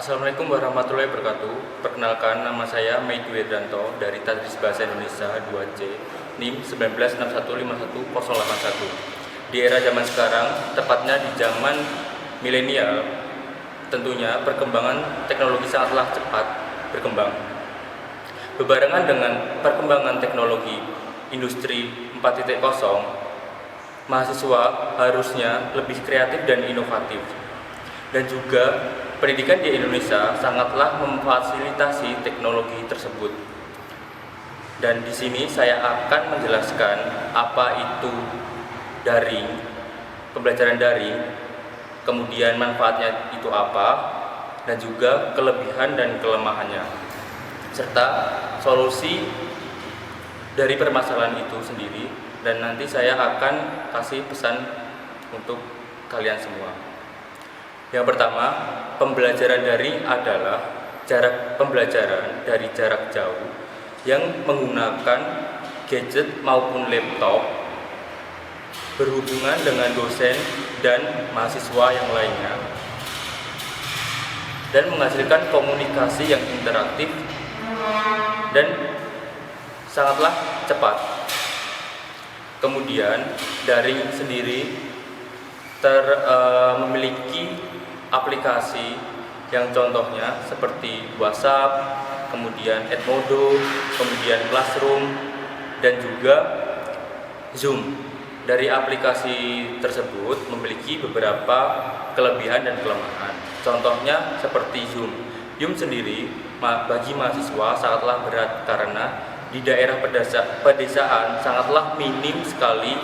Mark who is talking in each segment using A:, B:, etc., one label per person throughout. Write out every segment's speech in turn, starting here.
A: Assalamualaikum warahmatullahi wabarakatuh. Perkenalkan, nama saya Meidu Wedranto dari Tadris Bahasa Indonesia 2C, NIM 1961518081. Di era zaman sekarang, tepatnya di zaman milenial, tentunya perkembangan teknologi sangatlah cepat berkembang. Berbarengan dengan perkembangan teknologi industri 4.0, mahasiswa harusnya lebih kreatif dan inovatif. Dan juga pendidikan di Indonesia sangatlah memfasilitasi teknologi tersebut. Dan di sini saya akan menjelaskan apa itu daring, pembelajaran daring, kemudian manfaatnya itu apa, dan juga kelebihan dan kelemahannya, serta solusi dari permasalahan itu sendiri. Dan nanti saya akan kasih pesan untuk kalian semua. Yang pertama, pembelajaran daring adalah pembelajaran dari jarak jauh yang menggunakan gadget maupun laptop berhubungan dengan dosen dan mahasiswa yang lainnya dan menghasilkan komunikasi yang interaktif dan sangatlah cepat. Kemudian daring sendiri memiliki aplikasi yang contohnya seperti WhatsApp, kemudian Edmodo, kemudian Classroom, dan juga Zoom. Dari aplikasi tersebut memiliki beberapa kelebihan dan kelemahan. Contohnya seperti Zoom. Zoom sendiri bagi mahasiswa sangatlah berat karena di daerah pedesaan sangatlah minim sekali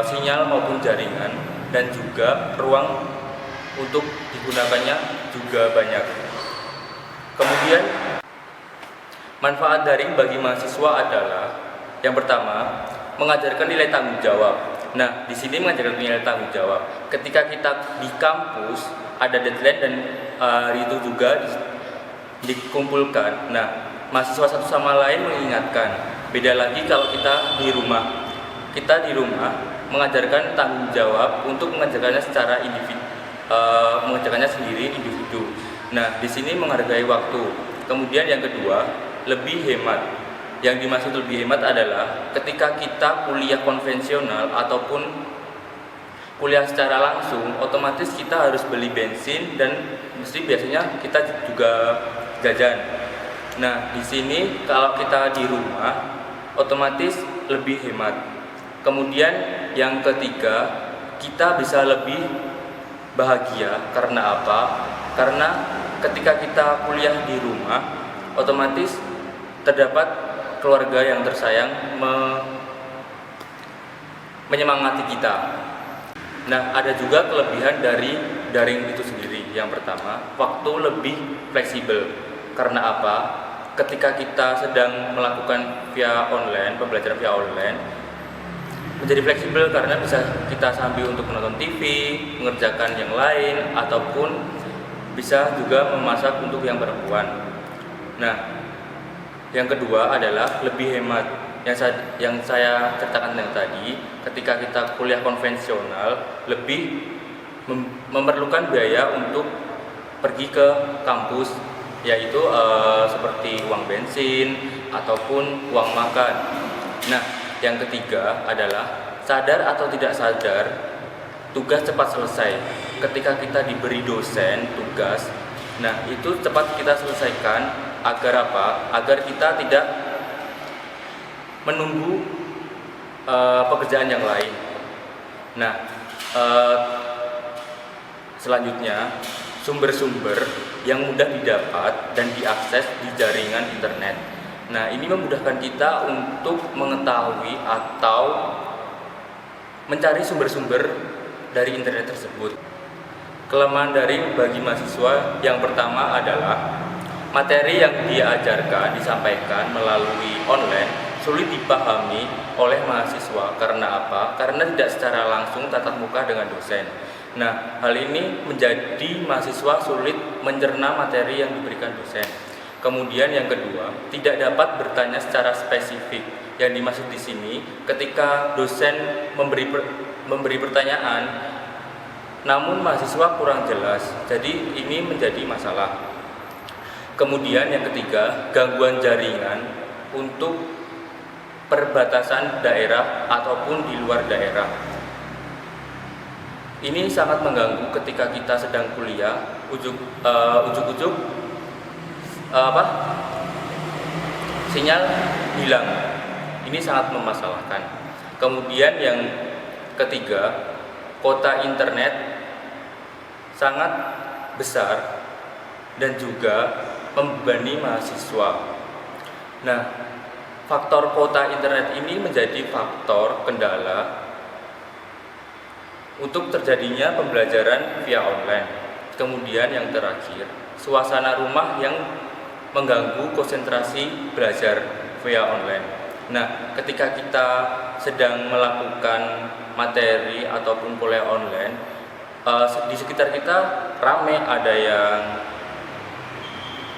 A: sinyal maupun jaringan, dan juga ruang untuk digunakannya juga banyak. Kemudian manfaat daring bagi mahasiswa adalah yang pertama, mengajarkan nilai tanggung jawab. Nah, di sini mengajarkan nilai tanggung jawab. Ketika kita di kampus ada deadline dan itu juga dikumpulkan. Nah, mahasiswa satu sama lain mengingatkan. Beda lagi kalau kita di rumah. Kita di rumah mengajarkan tanggung jawab untuk mengajarkannya secara individu. Mengerjakannya sendiri individu. Nah, di sini menghargai waktu. Kemudian yang kedua, lebih hemat. Yang dimaksud lebih hemat adalah ketika kita kuliah konvensional ataupun kuliah secara langsung, otomatis kita harus beli bensin dan biasanya kita juga jajan. Nah, di sini kalau kita di rumah, otomatis lebih hemat. Kemudian yang ketiga, kita bisa lebih bahagia. Karena apa? Karena ketika kita kuliah di rumah, otomatis terdapat keluarga yang tersayang menyemangati kita. Nah, ada juga kelebihan dari daring itu sendiri. Yang pertama, waktu lebih fleksibel. Karena apa? Ketika kita sedang melakukan pembelajaran via online, menjadi fleksibel karena bisa kita sambil untuk menonton TV, mengerjakan yang lain, ataupun bisa juga memasak untuk yang perempuan. Nah, yang kedua adalah lebih hemat. Yang saya ceritakan yang tadi, ketika kita kuliah konvensional lebih memerlukan biaya untuk pergi ke kampus, yaitu seperti uang bensin ataupun uang makan. Nah, yang ketiga adalah sadar atau tidak sadar, tugas cepat selesai. Ketika kita diberi dosen tugas, nah itu cepat kita selesaikan. Agar apa? Agar kita tidak menunggu pekerjaan yang lain. Nah, selanjutnya sumber-sumber yang mudah didapat dan diakses di jaringan internet. Nah, ini memudahkan kita untuk mengetahui atau mencari sumber-sumber dari internet tersebut. Kelemahan daring bagi mahasiswa yang pertama adalah materi yang diajarkan, disampaikan melalui online sulit dipahami oleh mahasiswa. Karena apa? Karena tidak secara langsung tatap muka dengan dosen. Nah, hal ini menjadi mahasiswa sulit mencerna materi yang diberikan dosen. Kemudian yang kedua, tidak dapat bertanya secara spesifik. Yang dimaksud di sini, ketika dosen memberi pertanyaan, namun mahasiswa kurang jelas, jadi ini menjadi masalah. Kemudian yang ketiga, gangguan jaringan untuk perbatasan daerah ataupun di luar daerah. Ini sangat mengganggu ketika kita sedang kuliah, ujuk-ujuk sinyal hilang. Ini sangat memasalahkan. Kemudian yang ketiga, kuota internet sangat besar dan juga membebani mahasiswa. Nah, faktor kuota internet ini menjadi faktor kendala untuk terjadinya pembelajaran via online. Kemudian yang terakhir, suasana rumah yang mengganggu konsentrasi belajar via online. Nah, ketika kita sedang melakukan materi ataupun kuliah online, di sekitar kita ramai, ada yang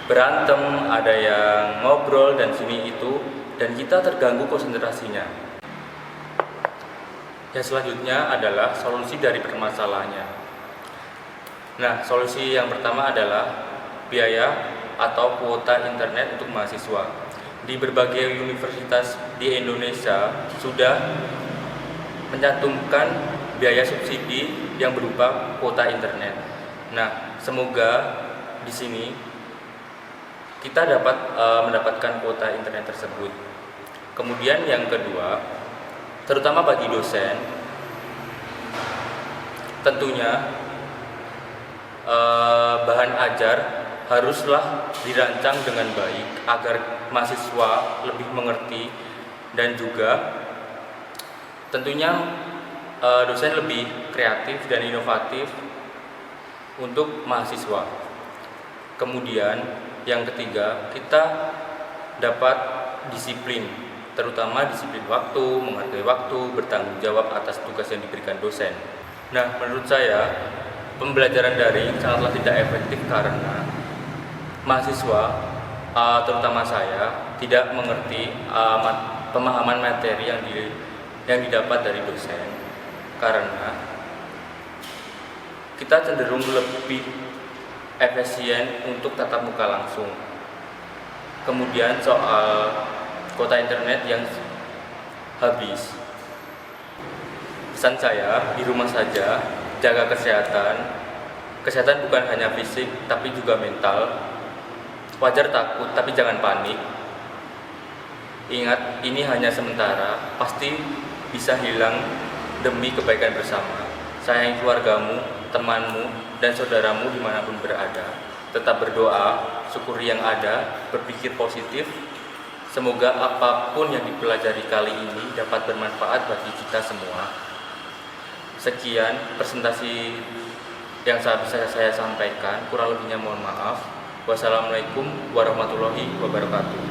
A: berantem, ada yang ngobrol dan sini itu, dan kita terganggu konsentrasinya. Yang selanjutnya adalah solusi dari permasalahannya. Nah, solusi yang pertama adalah biaya atau kuota internet untuk mahasiswa. Di berbagai universitas di Indonesia sudah mencantumkan biaya subsidi yang berupa kuota internet. Nah, semoga di sini kita dapat mendapatkan kuota internet tersebut. Kemudian yang kedua, terutama bagi dosen, tentunya bahan ajar haruslah dirancang dengan baik agar mahasiswa lebih mengerti, dan juga tentunya dosen lebih kreatif dan inovatif untuk mahasiswa. Kemudian yang ketiga, kita dapat disiplin, terutama disiplin waktu, menghargai waktu, bertanggung jawab atas tugas yang diberikan dosen. Nah, menurut saya pembelajaran daring sangatlah tidak efektif karena mahasiswa, terutama saya, tidak mengerti pemahaman materi yang didapat dari dosen, karena kita cenderung lebih efisien untuk tatap muka langsung. Kemudian soal kuota internet yang habis, pesan saya di rumah saja, jaga kesehatan. Kesehatan bukan hanya fisik tapi juga mental. Wajar takut tapi jangan panik. Ingat, ini hanya sementara, pasti bisa hilang demi kebaikan bersama. Sayangi keluargamu, temanmu, dan saudaramu dimanapun berada. Tetap berdoa, syukuri yang ada, berpikir positif. Semoga apapun yang dipelajari kali ini dapat bermanfaat bagi kita semua. Sekian presentasi yang bisa saya sampaikan, kurang lebihnya mohon maaf. Wassalamualaikum warahmatullahi wabarakatuh.